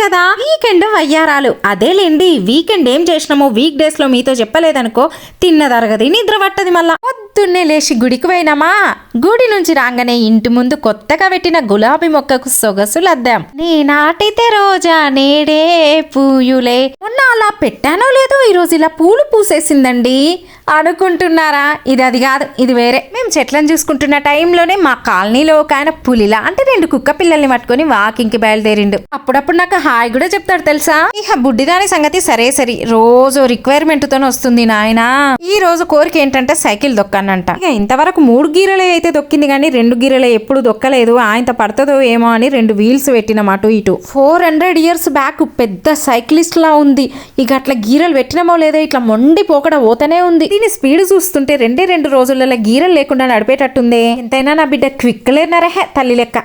కదా వీకెండ్ వయ్యారాలు. అదేలేండి, వీకెండ్ ఏం చేసినామో వీక్ డేస్ లో మీతో చెప్పలేదనుకో, తిన్నదరగది నిద్ర పట్టది. మళ్ళా పొద్దున్నే లేచి గుడికి పోయినామా, గుడి నుంచి రాగానే ఇంటి ముందు కొత్తగా పెట్టిన గులాబీ మొక్కకు సొగసులద్దాం. నీ నాటితే రోజా నేడే పూయులే. మొన్న అలా పెట్టానో లేదో ఈ రోజు ఇలా పూలు పూసేసిందండి అనుకుంటున్నారా? ఇది అది కాదు, ఇది వేరే. మేము చెట్లను చూసుకుంటున్న టైంలోనే మా కాలనీలో ఒక ఆయన పులిలా అంటే 2 కుక్క పిల్లల్ని పట్టుకొని వాకింగ్ కి బయలుదేరిండు. అప్పుడప్పుడు నాకు హాయ్ కూడా చెప్తాడు తెలుసా. ఇక బుడ్డిదాని సంగతి సరే సరి, రోజు రిక్వైర్మెంట్ తో వస్తుంది నాయన. ఈ రోజు కోరిక ఏంటంటే సైకిల్ దొక్కానంట. ఇక ఇంతవరకు 3 గీరలే అయితే దొక్కింది కానీ 2 గీరలే ఎప్పుడు దొక్కలేదు. ఆయనతో పడుతుందో ఏమో అని 2 వీల్స్ పెట్టినాం అటు ఇటు. 400 years బ్యాక్ పెద్ద సైక్లిస్ట్ లా ఉంది. ఇక అట్లా గీరలు పెట్టినామో లేదో ఇట్లా మొండి పోకడ పోతనే ఉంది. దీని స్పీడ్ చూస్తుంటే 2 రోజులలో గీరలు లేకుండా నడిపేటట్టుందే. ఎంతైనా నా బిడ్డ క్విక్ లేనరే తల్లి లెక్క.